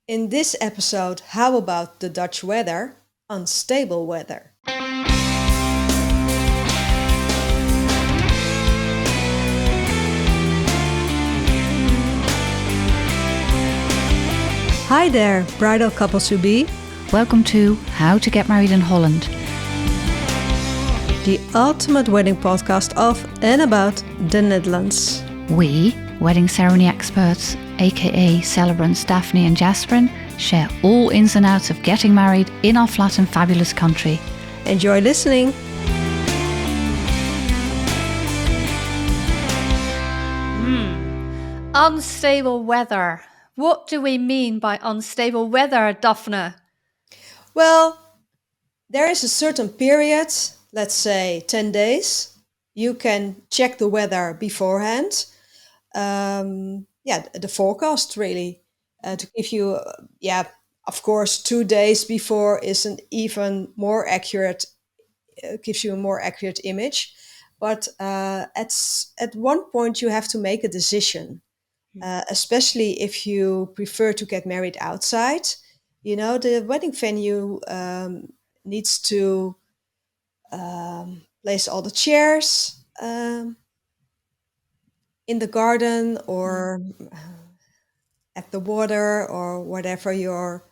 In this episode, how about the Dutch weather? Unstable weather. Hi there, bridal couples to be. Welcome to How to Get Married in Holland. The ultimate wedding podcast of and about the Netherlands. We, wedding ceremony experts, aka celebrants Daphne and Jasperin, share all ins and outs of getting married in our flat and fabulous country. Enjoy listening. Unstable weather. What do we mean by unstable weather, Daphne? Well, there is a certain period, let's say 10 days. You can check the weather beforehand. The forecast really to give you, of course, 2 days before is an even more accurate, gives you a more accurate image. But at one point you have to make a decision, especially if you prefer to get married outside. You know, the wedding venue needs to place all the chairs in the garden or at the water or whatever your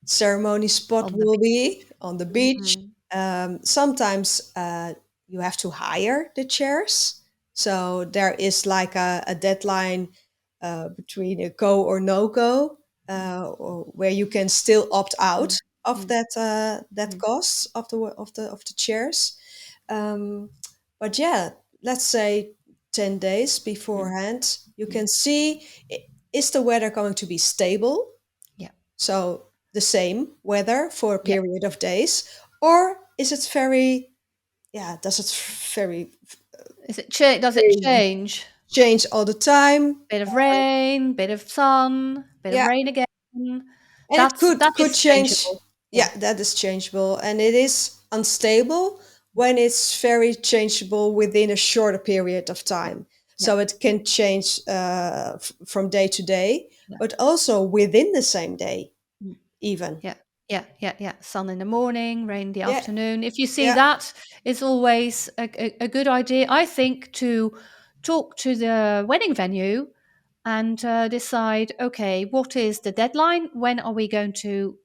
ceremony spot On the will be on the beach. Mhm. Sometimes you have to hire the chairs. So there is like a deadline between a go or no go, or where you can still opt out of that cost of the chairs. Um, but yeah, let's say 10 days beforehand, you can see, is the weather going to be stable? Yeah. So the same weather for a Yeah. period of days, or is it very, does it very Does it change? change all the time? Bit of rain, bit of sun, bit of Yeah, rain again. and it That could is change. changeable. Yeah. Yeah, that is changeable, and it is unstable when it's very changeable within a shorter period of time. Yeah. So it can change from day to day, Yeah. but also within the same day, Mm. even. Yeah. Yeah. Sun in the morning, rain in the Yeah, afternoon. If you see yeah, that, it's always a good idea, I think, to talk to the wedding venue and decide, okay, what is the deadline? When are we going to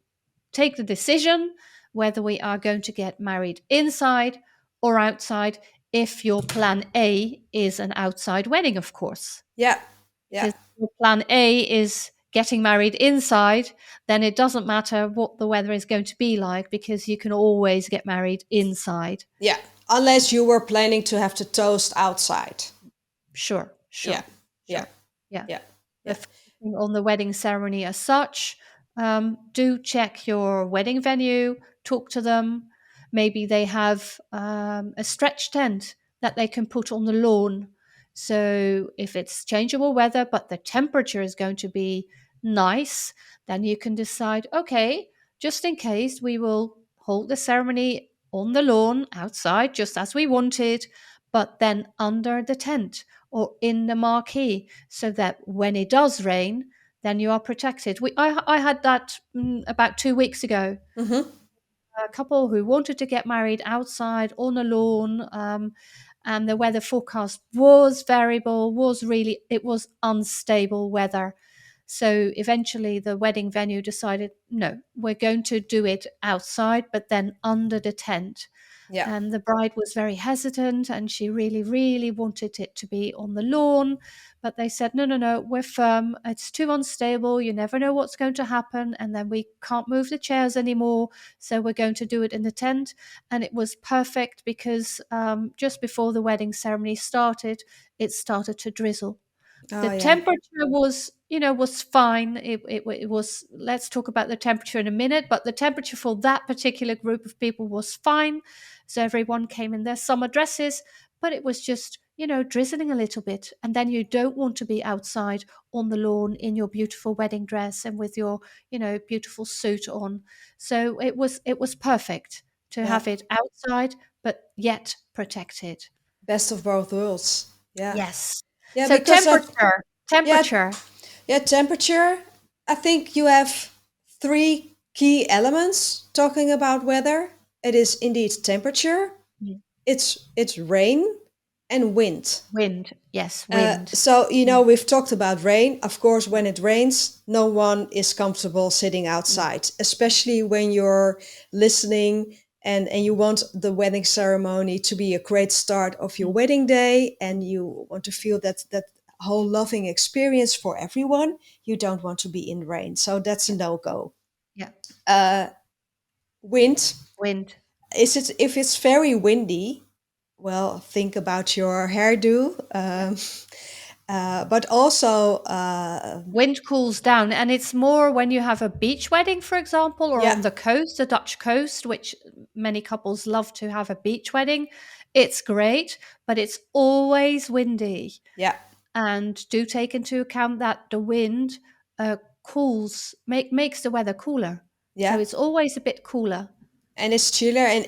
take the decision whether we are going to get married inside or outside, if your plan A is an outside wedding, of course. yeah, yeah, Because if your plan A is getting married inside, then it doesn't matter what the weather is going to be like, because you can always get married inside. yeah. Unless you were planning to have the toast outside. Sure, Yeah, sure, yeah, sure. Yeah. yeah, yeah. But focusing on the wedding ceremony as such, do check your wedding venue, talk to them. Maybe they have a stretch tent that they can put on the lawn. So if it's changeable weather, but the temperature is going to be nice, then you can decide, okay, just in case, we will hold the ceremony on the lawn outside, just as we wanted, but then under the tent or in the marquee, so that when it does rain, then you are protected. I had that about 2 weeks ago. Mm-hmm. A couple who wanted to get married outside on a lawn, and the weather forecast was variable, it was unstable weather. So eventually the wedding venue decided, no, we're going to do it outside, but then under the tent. Yeah, And the bride was very hesitant, and she really, really wanted it to be on the lawn. But they said, no, no, no, we're firm. It's too unstable. You never know what's going to happen. And then we can't move the chairs anymore. So we're going to do it in the tent. And it was perfect, because just before the wedding ceremony started, it started to drizzle. The oh yeah, temperature was fine. It was, let's talk about the temperature in a minute, but the temperature for that particular group of people was fine. So everyone came in their summer dresses, but it was just, drizzling a little bit. And then you don't want to be outside on the lawn in your beautiful wedding dress and with your, beautiful suit on. So it was perfect to yeah. have it outside, but yet protected. Best of both worlds. Yeah, Yes. yeah. So Because of temperature, yeah, temperature. yeah, temperature. I think you have. three key elements talking about weather. It is indeed temperature, Mm. it's rain, and wind. Wind. Yes, wind. So, Mm. we've talked about rain. Of course, when it rains, no one is comfortable sitting Mm. outside, especially when you're listening and you want the wedding ceremony to be a great start of your Mm. wedding day, and you want to feel that whole loving experience for everyone. You don't want to be in rain. So that's a Yeah. no-go. Yeah. Wind. Wind. Is it if it's very windy? Well, think about your hairdo. Yeah. But also, Wind cools down, and it's more when you have a beach wedding, for example, or yeah, on the coast, the Dutch coast, which many couples love to have a beach wedding. It's great, but it's always windy. yeah, And do take into account that the wind makes the weather cooler. So yeah, it's always a bit cooler. and it's chillier. And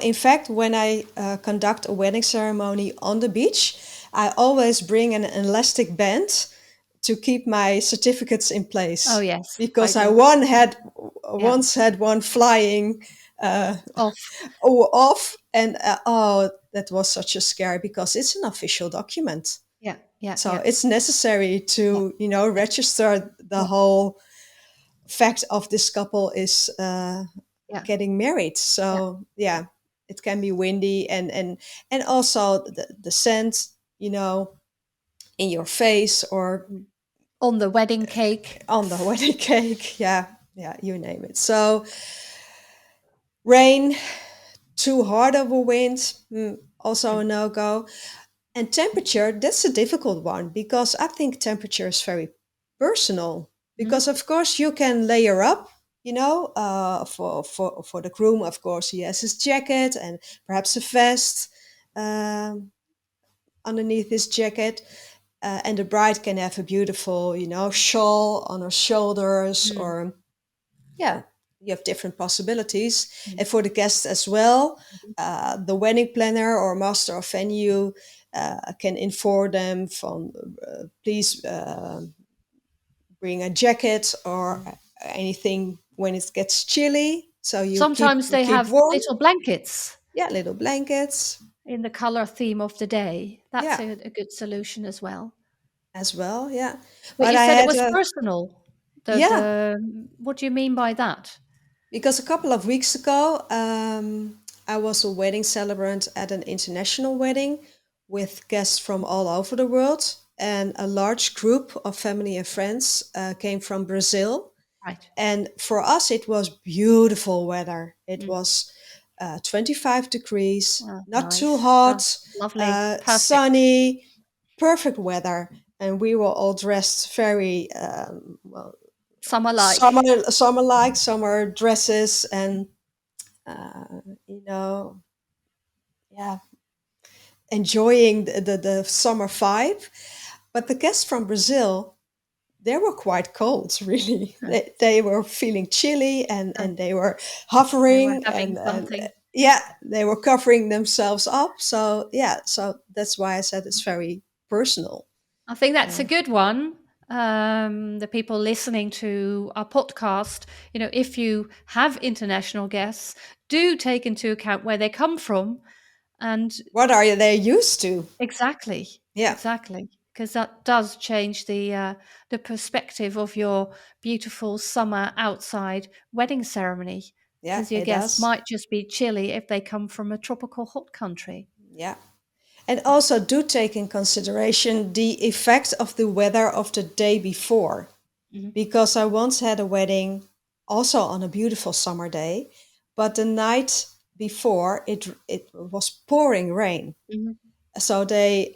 in fact, when I conduct a wedding ceremony on the beach, I always bring an elastic band to keep my certificates in Oh place yes, I because I do. Yeah, once had one flying uh, off. off, and that was such a scare because it's an official document. Yeah, yeah, So yeah, it's necessary yeah, to, yeah, register the yeah, whole fact of this couple is yeah, getting married. yeah. So yeah, it can be windy, and also the scent, in your face or Mm. On the wedding cake. on the wedding cake. Yeah, yeah, you name it. So rain, too hard of a wind, also a Mm. no go. And temperature, that's a difficult one because I think temperature is very personal. Mhm. Because of course you can layer up, for the groom, of course he has his jacket and perhaps a vest um, underneath his jacket, and the bride can have a beautiful, shawl on her shoulders, Mm. or yeah, you have different possibilities. Mm. And for the guests as well, Mhm. the wedding planner or master of venue can inform them from please bring a jacket or Mm. anything when it gets chilly, so you keep Sometimes they keep have warm. little blankets Yeah, little blankets. in the color theme of the day. That's Yeah, a good solution as well. as well. Yeah, But but you I said it had was a personal. yeah, What do you mean by that? because a couple of weeks ago, I was a wedding celebrant at an international wedding with guests from all over the world. And a large group of family and friends came from Brazil. Right. And for us, it was beautiful weather. It Mm. was 25 degrees, Oh, not too nice. Oh, hot, lovely. Perfect. sunny, perfect weather. And we were all dressed very well, Summer summer like. like summer dresses, and uh, you know yeah, enjoying the summer vibe. But the guests from Brazil, they were quite cold, really. They were feeling chilly, and they were They were hovering, having and something. yeah, they were covering themselves up. So yeah, so that's why I said it's very personal. I think that's a uh, good one. The people listening to our podcast, if you have international guests, do take into account where they come from. And what are they used to? exactly, Yeah, exactly, because that does change the perspective of your beautiful summer outside wedding ceremony. yeah, Because your it guests does. might just be chilly if they come from a tropical hot country. Yeah. And also do take in consideration the effect of the weather of the day before. Hmm. Because I once had a wedding also on a beautiful summer day, but the night before it was pouring rain. Hmm. So they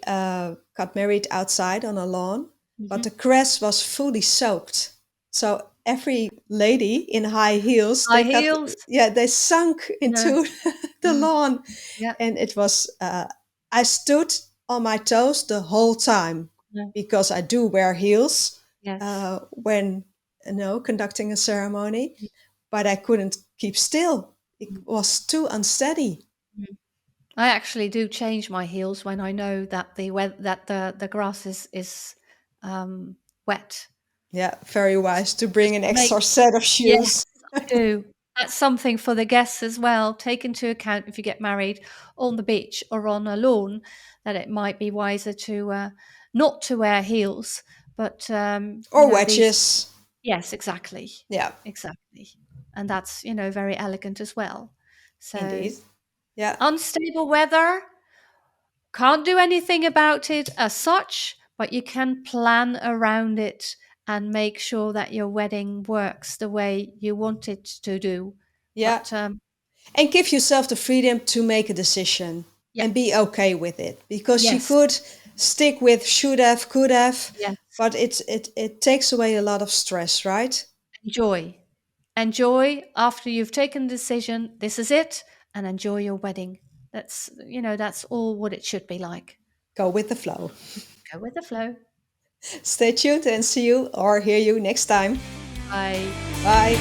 got married outside on a lawn, but the Hmm. grass was fully soaked. So every lady in high heels, High heels. they sunk Yeah. into the Mm. lawn, Yeah. and it was. I stood on my toes the whole time Yeah. because I do wear heels Yes. when conducting a ceremony, but I couldn't keep still. It Mm. was too unsteady. Mm. I actually do change my heels when I know that the grass is wet. Yeah, very wise to bring an Make extra set of Yes, shoes. I do. That's something for the guests as well. Take into account if you get married on the beach or on a lawn, that it might be wiser to not to wear heels, but Or these. wedges. Yes, exactly, Yeah, exactly, and that's very elegant as well. So indeed. Yeah, unstable weather, can't do anything about it as such, but you can plan around it and make sure that your wedding works the way you want it to do. yeah. But And give yourself the freedom to make a decision yeah, and be okay with it. Because you yes, could stick with should have, could have, yes, but it takes away a lot of stress, right? enjoy. Enjoy after you've taken the decision, this is it, and enjoy your wedding. That's all what it should be like. Go with the flow. Go with the flow. Stay tuned and see you or hear you next time. Bye. Bye.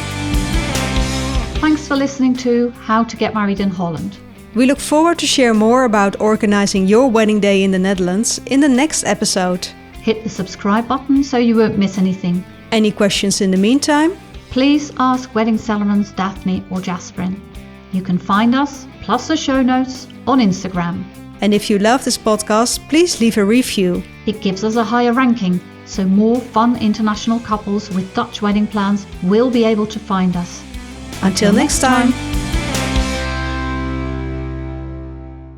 Thanks for listening to How to Get Married in Holland. We look forward to share more about organizing your wedding day in the Netherlands in the next episode. Hit the subscribe button so you won't miss anything. Any questions in the meantime? Please ask wedding celebrants Daphne or Jasperin. You can find us, plus the show notes, on Instagram. And if you love this podcast, please leave a review. It gives us a higher ranking, so more fun international couples with Dutch wedding plans will be able to find us. Until next time.